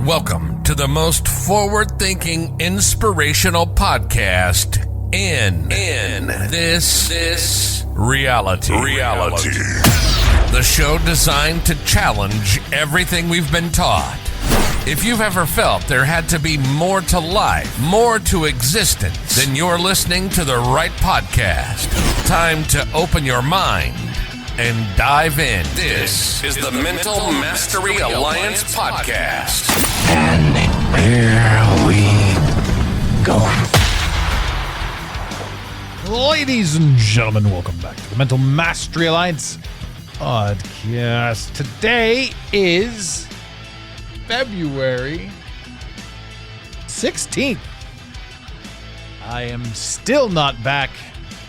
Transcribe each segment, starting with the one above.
Welcome to the most forward-thinking, inspirational podcast in this reality. The show designed to challenge everything we've been taught. If you've ever felt there had to be more to life, more to existence, then you're listening to the right podcast. Time to open your mind and dive in. This is the Mental Mastery Alliance podcast. And here we go. Ladies and gentlemen, welcome back to the Mental Mastery Alliance podcast. Today is February 16th. I am still not back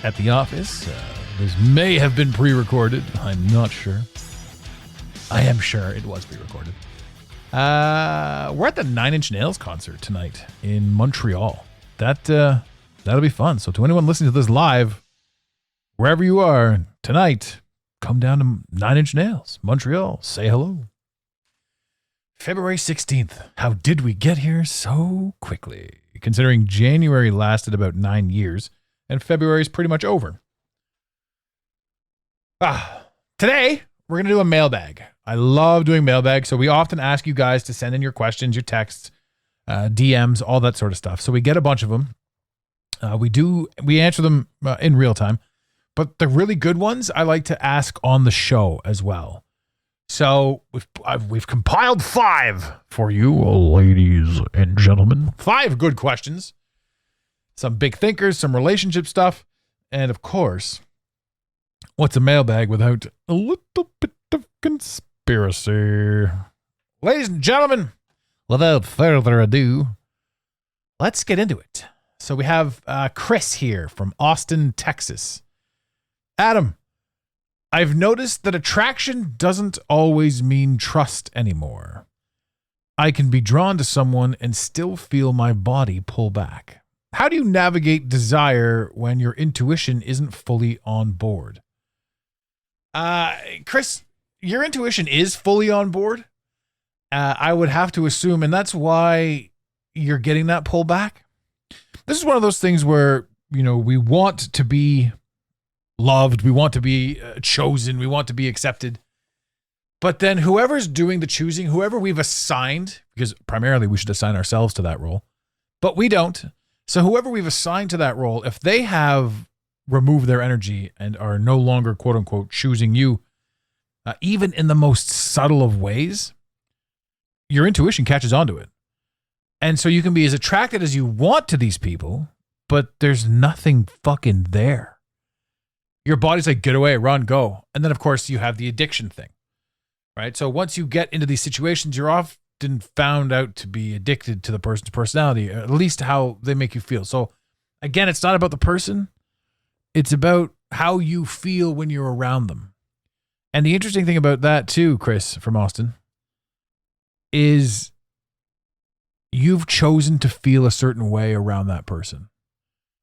at the office. This may have been pre-recorded. I'm not sure. I am sure it was pre-recorded. We're at the 9 Inch Nails concert tonight in Montreal. That'll be fun. So to anyone listening to this live, wherever you are tonight, come down to 9 Inch Nails, Montreal. Say hello. February 16th. How did we get here so quickly? Considering January lasted about 9 years and February is pretty much over. Today, we're going to do a mailbag. I love doing mailbag, so we often ask you guys to send in your questions, your texts, DMs, all that sort of stuff. So we get a bunch of them. We answer them in real time, but the really good ones I like to ask on the show as well. So we've compiled 5 for you, ladies and gentlemen. 5 good questions, some big thinkers, some relationship stuff, and of course, what's a mailbag without a little bit of conspiracy? Ladies and gentlemen, without further ado, let's get into it. So we have Chris here from Austin, Texas. Adam, I've noticed that attraction doesn't always mean trust anymore. I can be drawn to someone and still feel my body pull back. How do you navigate desire when your intuition isn't fully on board? Chris, your intuition is fully on board. I would have to assume, and that's why you're getting that pullback. This is one of those things where, we want to be loved. We want to be chosen. We want to be accepted. But then whoever's doing the choosing, whoever we've assigned, because primarily we should assign ourselves to that role, but we don't. So whoever we've assigned to that role, if they have remove their energy and are no longer, quote unquote, choosing you, even in the most subtle of ways, your intuition catches onto it. And so you can be as attracted as you want to these people, but there's nothing fucking there. Your body's like, get away, run, go. And then, of course, you have the addiction thing, right? So once you get into these situations, you're often found out to be addicted to the person's personality, or at least how they make you feel. So again, it's not about the person. It's about how you feel when you're around them. And the interesting thing about that too, Chris from Austin, is you've chosen to feel a certain way around that person.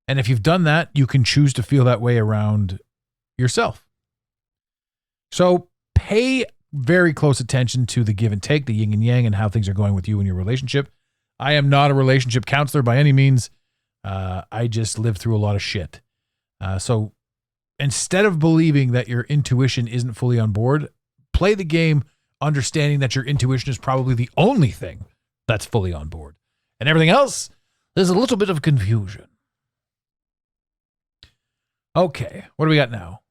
And if you've done that, you can choose to feel that way around yourself. So pay very close attention to the give and take, the yin and yang, and how things are going with you in your relationship. I am not a relationship counselor by any means. I just lived through a lot of shit. So instead of believing that your intuition isn't fully on board, play the game understanding that your intuition is probably the only thing that's fully on board. And everything else, there's a little bit of confusion. Okay, what do we got now?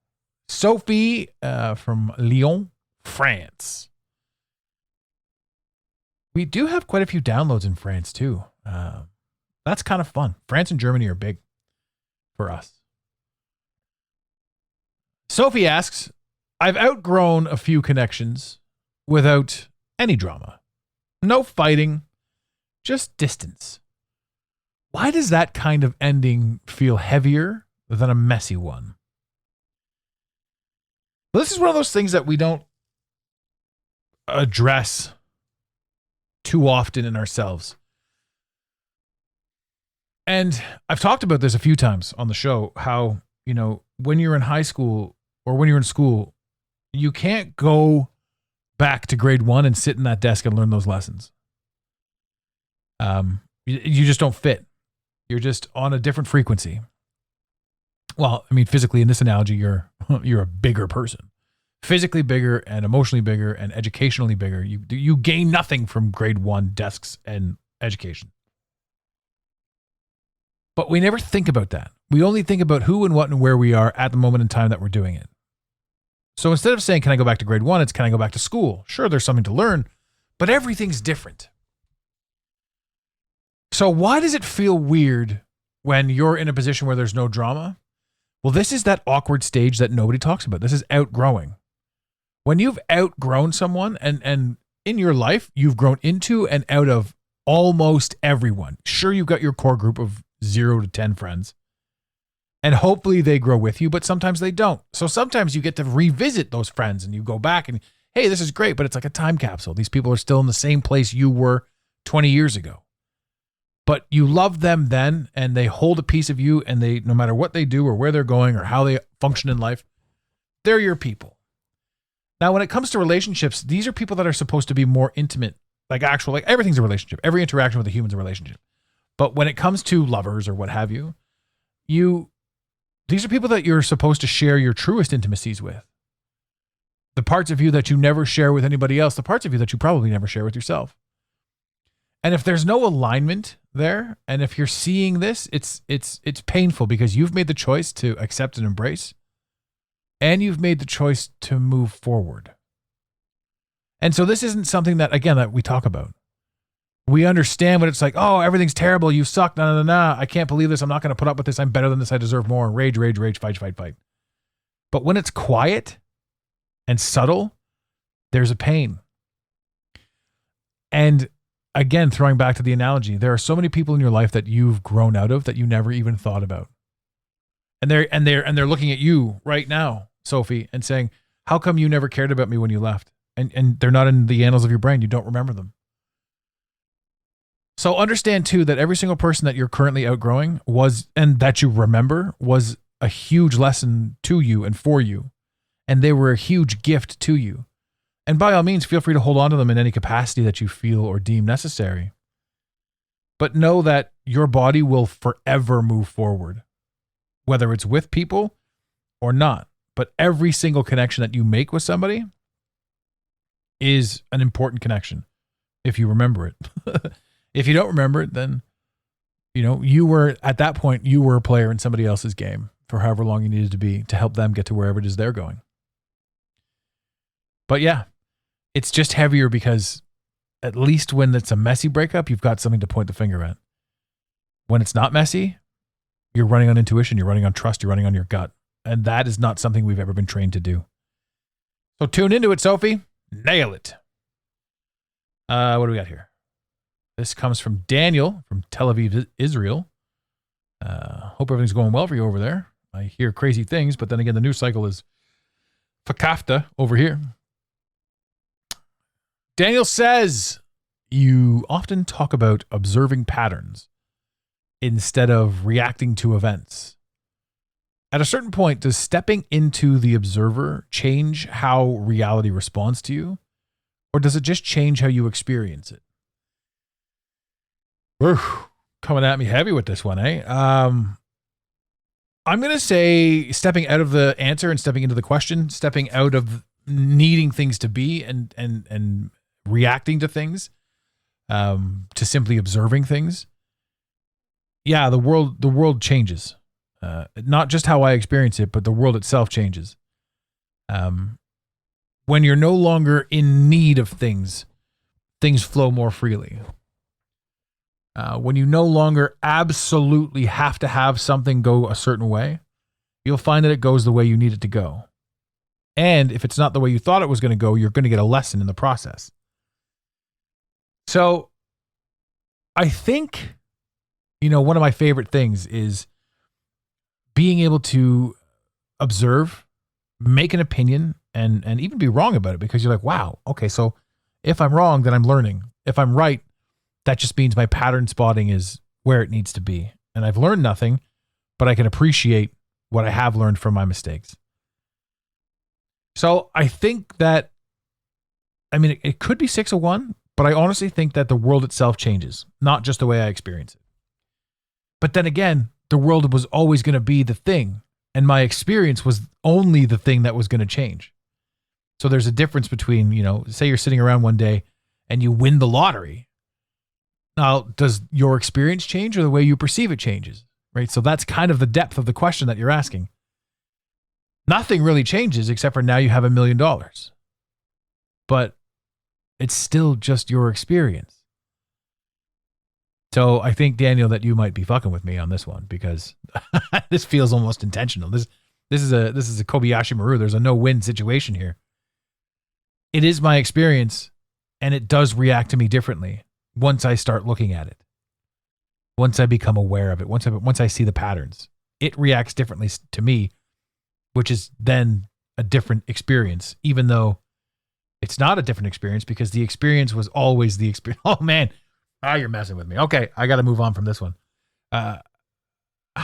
Sophie from Lyon, France. We do have quite a few downloads in France too. That's kind of fun. France and Germany are big for us. Sophie asks, I've outgrown a few connections without any drama. No fighting, just distance. Why does that kind of ending feel heavier than a messy one? Well, this is one of those things that we don't address too often in ourselves. And I've talked about this a few times on the show, how, when you're in high school or when you're in school, you can't go back to grade 1 and sit in that desk and learn those lessons. You just don't fit. You're just on a different frequency. Well, I mean, physically in this analogy, you're a bigger person, physically bigger and emotionally bigger and educationally bigger. You gain nothing from grade 1 desks and education. But we never think about that. We only think about who and what and where we are at the moment in time that we're doing it. So instead of saying, can I go back to grade 1? It's, can I go back to school? Sure, there's something to learn, but everything's different. So why does it feel weird when you're in a position where there's no drama? Well, this is that awkward stage that nobody talks about. This is outgrowing. When you've outgrown someone and in your life, you've grown into and out of almost everyone. Sure, you've got your core group of 0 to 10 friends, and hopefully they grow with you, but sometimes they don't. So sometimes you get to revisit those friends and you go back and, hey, this is great, but it's like a time capsule. These people are still in the same place you were 20 years ago. But you loved them then, and they hold a piece of you, and they, no matter what they do or where they're going or how they function in life, they're your people. Now, when it comes to relationships, these are people that are supposed to be more intimate, like everything's a relationship. Every interaction with a human's a relationship. But when it comes to lovers or what have you, these are people that you're supposed to share your truest intimacies with. The parts of you that you never share with anybody else, the parts of you that you probably never share with yourself. And if there's no alignment there, and if you're seeing this, it's painful because you've made the choice to accept and embrace, and you've made the choice to move forward. And so this isn't something that, again, that we talk about. We understand what it's like. Oh, everything's terrible. You suck. Nah. I can't believe this. I'm not going to put up with this. I'm better than this. I deserve more. Rage, fight. But when it's quiet and subtle, there's a pain. And again, throwing back to the analogy, there are so many people in your life that you've grown out of that you never even thought about. And they're looking at you right now, Sophie, and saying, how come you never cared about me when you left? And they're not in the annals of your brain. You don't remember them. So understand too that every single person that you're currently outgrowing and that you remember was a huge lesson to you and for you. And they were a huge gift to you. And by all means, feel free to hold on to them in any capacity that you feel or deem necessary. But know that your body will forever move forward, whether it's with people or not. But every single connection that you make with somebody is an important connection, if you remember it. If you don't remember it, then, you were, at that point, you were a player in somebody else's game for however long you needed to be to help them get to wherever it is they're going. But yeah, it's just heavier because at least when it's a messy breakup, you've got something to point the finger at. When it's not messy, you're running on intuition, you're running on trust, you're running on your gut. And that is not something we've ever been trained to do. So tune into it, Sophie. Nail it. What do we got here? This comes from Daniel from Tel Aviv, Israel. Hope everything's going well for you over there. I hear crazy things, but then again, the news cycle is fakafta over here. Daniel says, you often talk about observing patterns instead of reacting to events. At a certain point, does stepping into the observer change how reality responds to you? Or does it just change how you experience it? Coming at me heavy with this one, eh? I'm going to say stepping out of the answer and stepping into the question, stepping out of needing things to be and reacting to things, to simply observing things. Yeah, the world changes. Not just how I experience it, but the world itself changes. When you're no longer in need of things flow more freely. When you no longer absolutely have to have something go a certain way, you'll find that it goes the way you need it to go. And if it's not the way you thought it was going to go, you're going to get a lesson in the process. So I think, one of my favorite things is being able to observe, make an opinion, and even be wrong about it, because you're like, wow, okay, so if I'm wrong, then I'm learning. If I'm right, that just means my pattern spotting is where it needs to be. And I've learned nothing, but I can appreciate what I have learned from my mistakes. So I think that, it could be 6 of 1, But I honestly think that the world itself changes, not just the way I experience it. But then again, the world was always going to be the thing, and my experience was only the thing that was going to change. So there's a difference between, say you're sitting around one day and you win the lottery. Now, does your experience change or the way you perceive it changes? Right? So that's kind of the depth of the question that you're asking. Nothing really changes except for now you have $1 million. But it's still just your experience. So I think, Daniel, that you might be fucking with me on this one because this feels almost intentional. This is a Kobayashi Maru. There's a no-win situation here. It is my experience, and it does react to me differently once I start looking at it. Once I become aware of it, once I see the patterns, it reacts differently to me, which is then a different experience, even though it's not a different experience because the experience was always the experience. Oh, man. You're messing with me. Okay, I got to move on from this one. How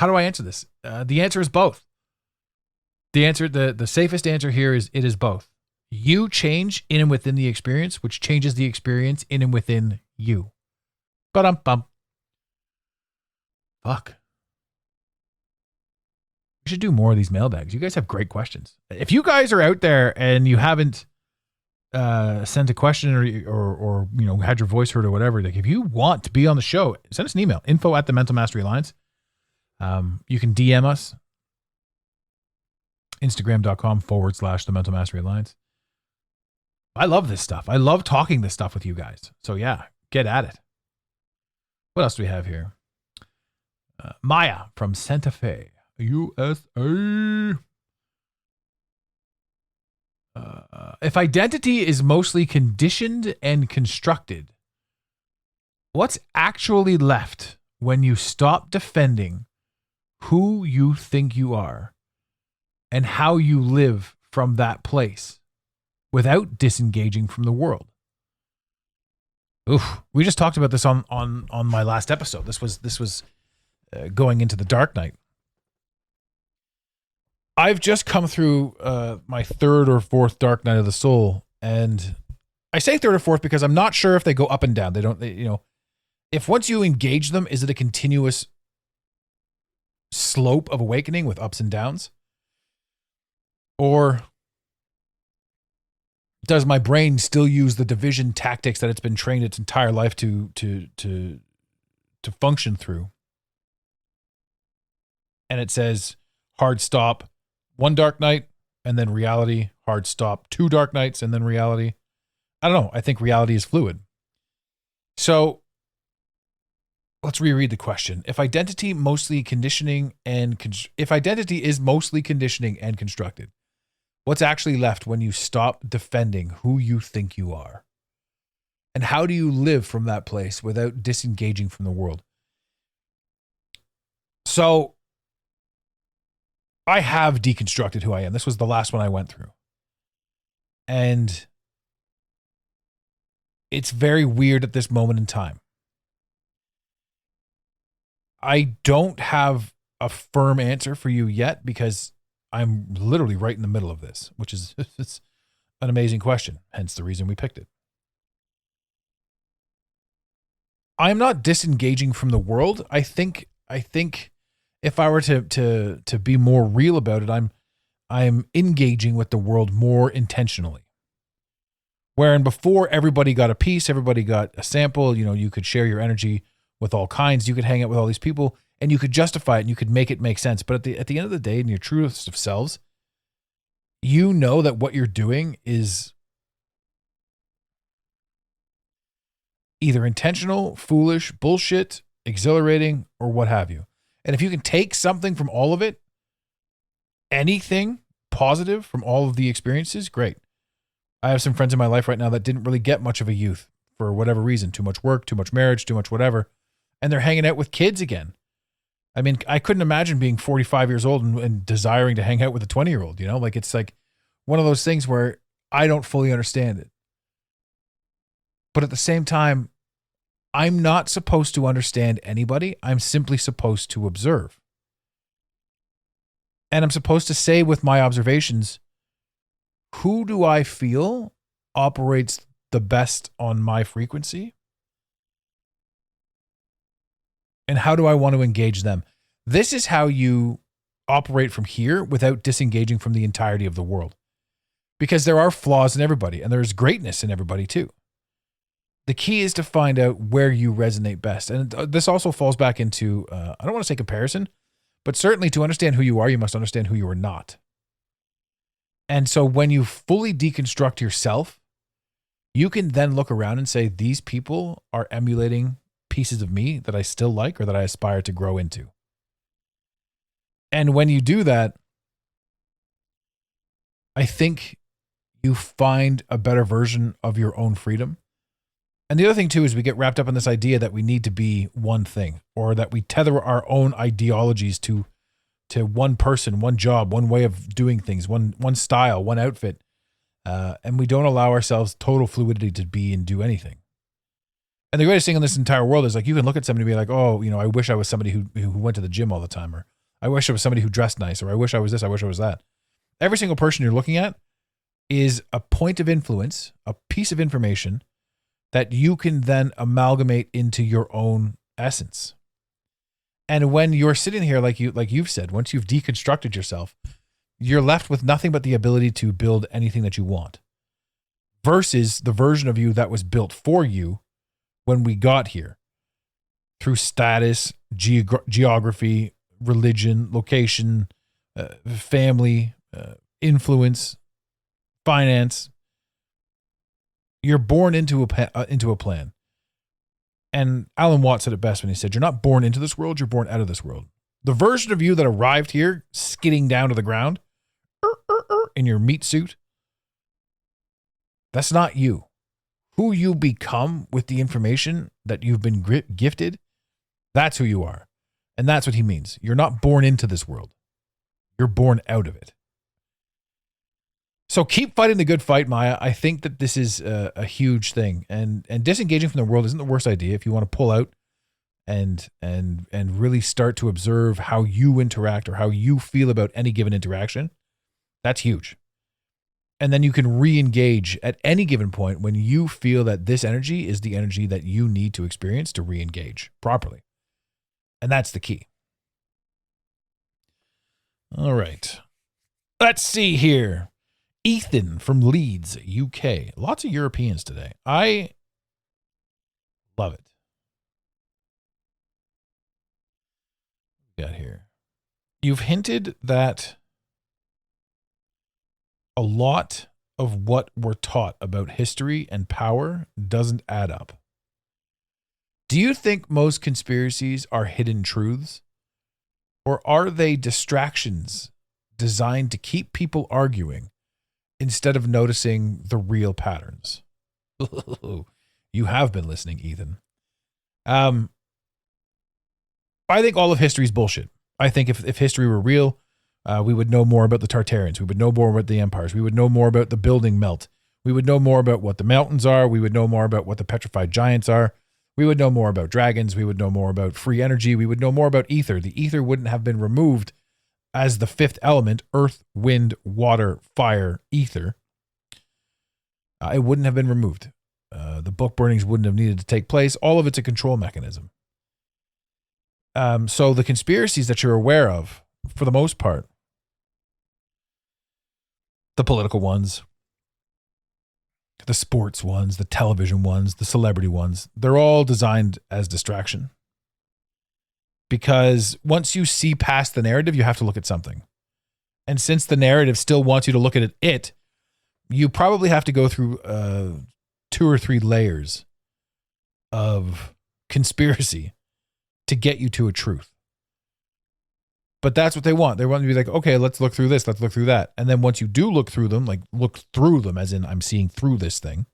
do I answer this? The answer is both. The safest answer here is it is both. You change in and within the experience, which changes the experience in and within you. Ba-dum-bum. Fuck. We should do more of these mailbags. You guys have great questions. If you guys are out there and you haven't sent a question or had your voice heard or whatever, like if you want to be on the show, send us an email, info@thementalmasteryalliance. You can DM us, instagram.com/the Mental Mastery Alliance. I love this stuff. I love talking this stuff with you guys. So yeah, get at it. What else do we have here? Maya from Santa Fe, USA. If identity is mostly conditioned and constructed, what's actually left when you stop defending who you think you are and how you live from that place without disengaging from the world? Oof, we just talked about this on my last episode. This was going into the dark night. I've just come through my third or fourth dark night of the soul, and I say third or fourth because I'm not sure if they go up and down. If once you engage them, is it a continuous slope of awakening with ups and downs? Or does my brain still use the division tactics that it's been trained its entire life to function through? And it says hard stop, one dark night, and then reality, hard stop, two dark nights, and then reality. I don't know. I think reality is fluid. So let's reread the question. If identity is mostly conditioning and constructed, what's actually left when you stop defending who you think you are? And how do you live from that place without disengaging from the world? So I have deconstructed who I am. This was the last one I went through. And it's very weird at this moment in time. I don't have a firm answer for you yet because I'm literally right in the middle of this, which is it's an amazing question, hence the reason we picked it. I'm not disengaging from the world. I think if I were to be more real about it, I'm engaging with the world more intentionally. Wherein before everybody got a piece, everybody got a sample, you could share your energy with all kinds, you could hang out with all these people, and you could justify it and you could make it make sense. But at the end of the day, in your truest of selves, you know that what you're doing is either intentional, foolish, bullshit, exhilarating, or what have you. And if you can take something from all of it, anything positive from all of the experiences, great. I have some friends in my life right now that didn't really get much of a youth for whatever reason. Too much work, too much marriage, too much whatever. And they're hanging out with kids again. I mean, I couldn't imagine being 45 years old and desiring to hang out with a 20-year-old, It's like one of those things where I don't fully understand it. But at the same time, I'm not supposed to understand anybody. I'm simply supposed to observe. And I'm supposed to say with my observations, who do I feel operates the best on my frequency? And how do I want to engage them? This is how you operate from here without disengaging from the entirety of the world. Because there are flaws in everybody, and there's greatness in everybody too. The key is to find out where you resonate best. And this also falls back into, I don't want to say comparison, but certainly to understand who you are, you must understand who you are not. And so when you fully deconstruct yourself, you can then look around and say, these people are emulating pieces of me that I still like or that I aspire to grow into. And when you do that, I think you find a better version of your own freedom. And the other thing too is we get wrapped up in this idea that we need to be one thing, or that we tether our own ideologies to one person, one job, one way of doing things, one style, one outfit. And we don't allow ourselves total fluidity to be and do anything. And the greatest thing in this entire world is like, you can look at somebody and be like, oh, I wish I was somebody who went to the gym all the time, or I wish I was somebody who dressed nice, or I wish I was this, I wish I was that. Every single person you're looking at is a point of influence, a piece of information that you can then amalgamate into your own essence. And when you're sitting here, like you've said, once you've deconstructed yourself, you're left with nothing but the ability to build anything that you want, versus the version of you that was built for you when we got here through status, geography, religion, location, family, influence, finance. You're born into a plan. And Alan Watts said it best when he said, you're not born into this world, you're born out of this world. The version of you that arrived here skidding down to the ground in your meat suit, that's not you. Who you become with the information that you've been gifted, that's who you are. And that's what he means. You're not born into this world. You're born out of it. So keep fighting the good fight, Maya. I think that this is a huge thing, and disengaging from the world isn't the worst idea if you want to pull out and really start to observe how you interact or how you feel about any given interaction. That's huge. And then you can re-engage at any given point when you feel that this energy is the energy that you need to experience to re-engage properly. And that's the key. All right. Let's see here. Ethan from Leeds, UK. Lots of Europeans today. I love it. What we got here? You've hinted that a lot of what we're taught about history and power doesn't add up. Do you think most conspiracies are hidden truths? Or are they distractions designed to keep people arguing instead of noticing the real patterns? You have been listening, Ethan. I think all of history is bullshit. I think if history were real, we would know more about the Tartarians. We would know more about the empires. We would know more about the building melt. We would know more about what the mountains are. We would know more about what the petrified giants are. We would know more about dragons. We would know more about free energy. We would know more about ether. The ether wouldn't have been removed as the fifth element: earth, wind, water, fire, ether. It wouldn't have been removed. The book burnings wouldn't have needed to take place. All of it's a control mechanism. So the conspiracies that you're aware of, for the most part, the political ones, the sports ones, the television ones, the celebrity ones, they're all designed as distraction. Because once you see past the narrative, you have to look at something. And since the narrative still wants you to look at it, you probably have to go through 2 or 3 layers of conspiracy to get you to a truth. But that's what they want. They want you to be like, okay, let's look through this, let's look through that. And then once you do look through them, like look through them as in I'm seeing through this thing,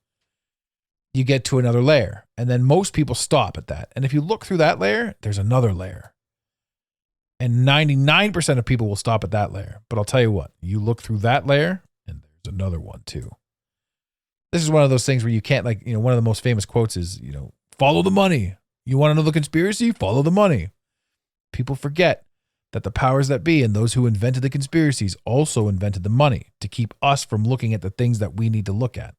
you get to another layer. And then most people stop at that. And if you look through that layer, there's another layer. And 99% of people will stop at that layer. But I'll tell you what, you look through that layer and there's another one too. This is one of those things where you can't, like, one of the most famous quotes is, follow the money. You want to know the conspiracy? Follow the money. People forget that the powers that be and those who invented the conspiracies also invented the money to keep us from looking at the things that we need to look at.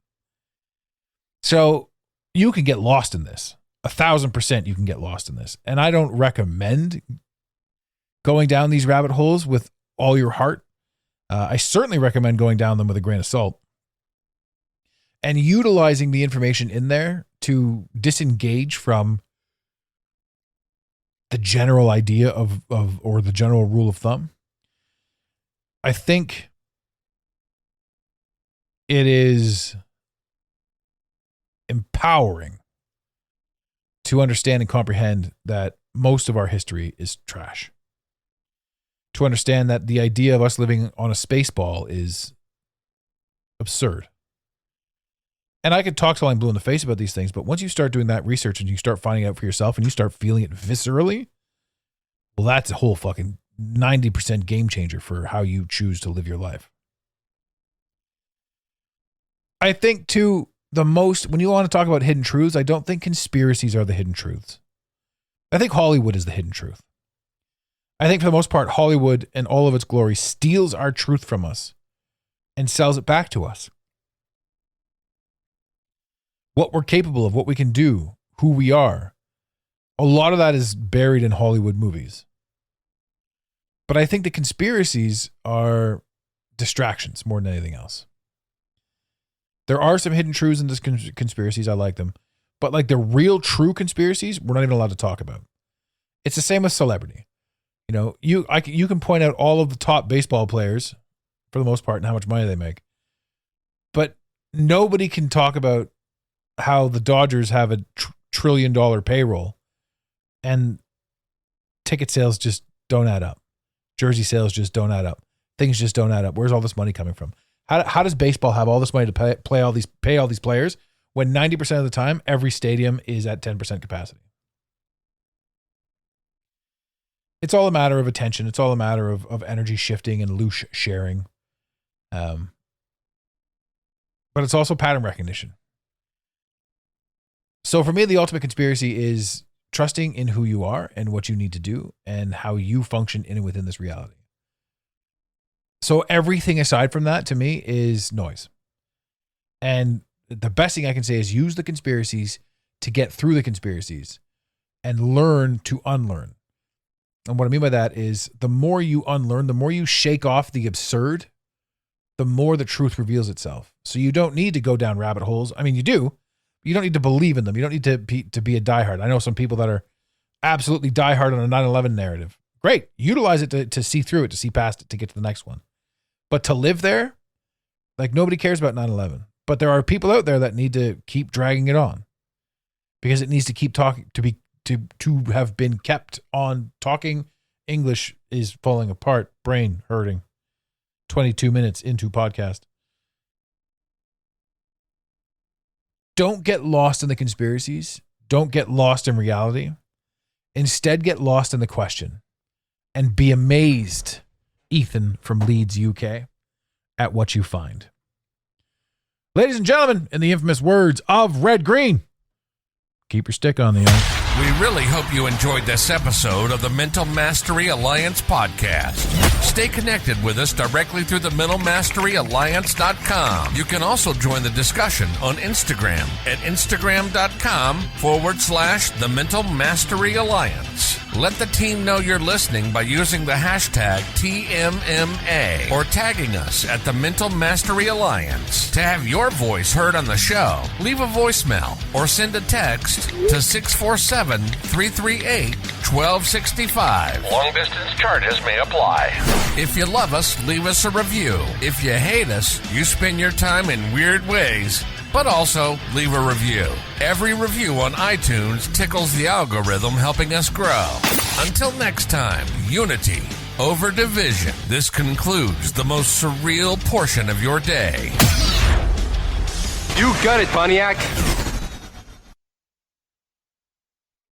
So you can get lost in this. 1,000% you can get lost in this. And I don't recommend going down these rabbit holes with all your heart. I certainly recommend going down them with a grain of salt and utilizing the information in there to disengage from the general idea of or the general rule of thumb. I think it is empowering to understand and comprehend that most of our history is trash. To understand that the idea of us living on a space ball is absurd. And I could talk till I'm blue in the face about these things, but once you start doing that research and you start finding out for yourself and you start feeling it viscerally, well, that's a whole fucking 90% game changer for how you choose to live your life. I think, too, when you want to talk about hidden truths, I don't think conspiracies are the hidden truths. I think Hollywood is the hidden truth. I think for the most part, Hollywood and all of its glory steals our truth from us and sells it back to us. What we're capable of, what we can do, who we are. A lot of that is buried in Hollywood movies. But I think the conspiracies are distractions more than anything else. There are some hidden truths in this conspiracies. I like them. But like the real true conspiracies, we're not even allowed to talk about. It's the same with celebrity. You know, you can point out all of the top baseball players for the most part and how much money they make. But nobody can talk about how the Dodgers have a $1 trillion payroll and ticket sales just don't add up. Jersey sales just don't add up. Things just don't add up. Where's all this money coming from? How does baseball have all this money to pay all these players when 90% of the time every stadium is at 10% capacity? It's all a matter of attention. It's all a matter of energy shifting and loose sharing. But it's also pattern recognition. So for me, the ultimate conspiracy is trusting in who you are and what you need to do and how you function in and within this reality. So everything aside from that to me is noise. And the best thing I can say is use the conspiracies to get through the conspiracies and learn to unlearn. And what I mean by that is the more you unlearn, the more you shake off the absurd, the more the truth reveals itself. So you don't need to go down rabbit holes. I mean, you do. You don't need to believe in them. You don't need to be a diehard. I know some people that are absolutely diehard on a 9/11 narrative. Great. Utilize it to see through it, to see past it, to get to the next one. But to live there, like nobody cares about 9/11. But there are people out there that need to keep dragging it on because it needs to keep talking to have been kept on talking. English is falling apart, brain hurting. 22 minutes into podcast. Don't get lost in the conspiracies. Don't get lost in reality. Instead, get lost in the question and be amazed, Ethan from Leeds, UK, at what you find. Ladies and gentlemen, in the infamous words of Red Green, keep your stick on the ice. We really hope you enjoyed this episode of the Mental Mastery Alliance podcast. Stay connected with us directly through the mentalmasteryalliance.com. You can also join the discussion on Instagram at instagram.com/the Mental Mastery Alliance. Let the team know you're listening by using the hashtag TMMA or tagging us at the Mental Mastery Alliance. To have your voice heard on the show, leave a voicemail or send a text to 647-338-1265. Long distance charges may apply. If you love us, leave us a review. If you hate us, you spend your time in weird ways, but also leave a review. Every review on iTunes tickles the algorithm, helping us grow. Until next time, unity over division. This concludes the most surreal portion of your day. You got it, Pontiac.